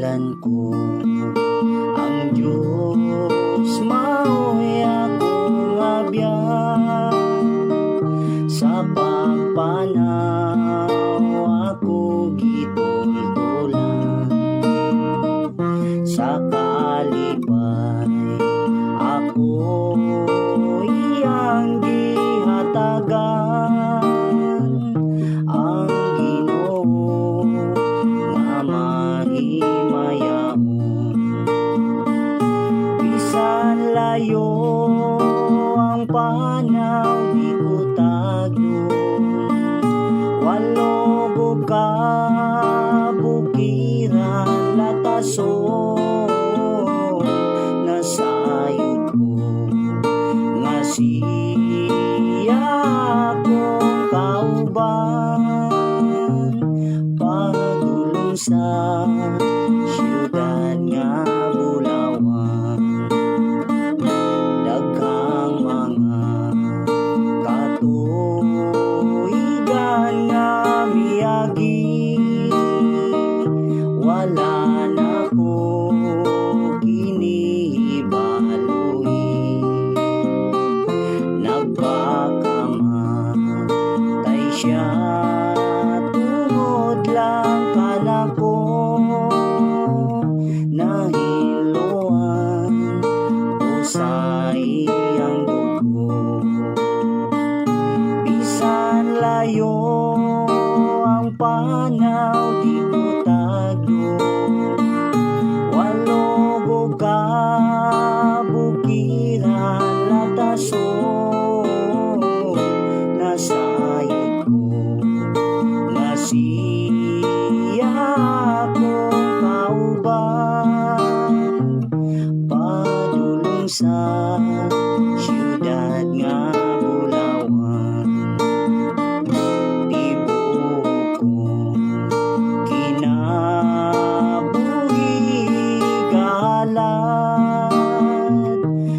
pangalan ko. Ang Diyos mao'y akong abyan, sa pagpanaw ako gitultulan, sa kalipay ako iyang gihatagan. Ang Ginoo nga mahimayaon, bisan layo ang panaw di ko tagyon, walog ka bukiran latason, nasayod ko nga siya akong kauban, padulong sa siyudad nga Bulawan. Daghang mga katuigan nga miagi, wala na ko kinihibaloy. Nagpakamatay siya tungod lang kanako, nahiluan ko sa iyang dugo. Bisan layo ang panaw di ko tagyon, walog ka bukiran latason, nasayod ko nga siya akong kauban, padulong sa siyudad nga Bulawan. Tibuok kong kinabuhi galad,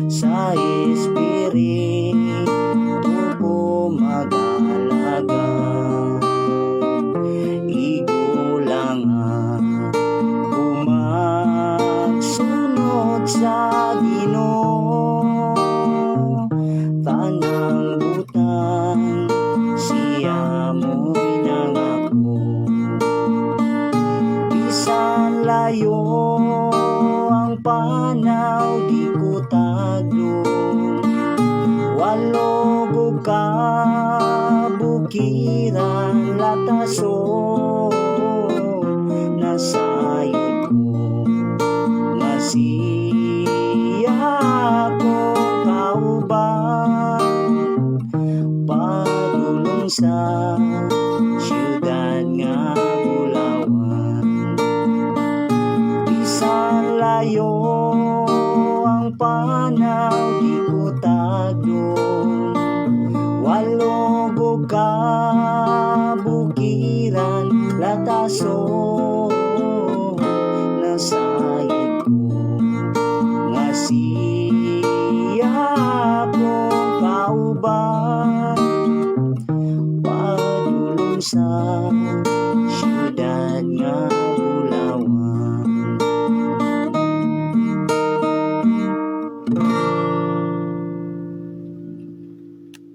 sa espiritu ko mag-alaga. Igulang magsunod sa Ginoo, tanang butang siya mo'y nangako. Bisan layo ang panaw di ko tagyon, walog ka bukiran latason, nasayod ko nga siya akong kauban, padulong sa siyudad nga Bulawan. Bisan layo ang panaw di ko tagyon, walog ka bukiran latason, nasayod ko nga siya akong kauban, padulong sa siyudad nga Bulawan.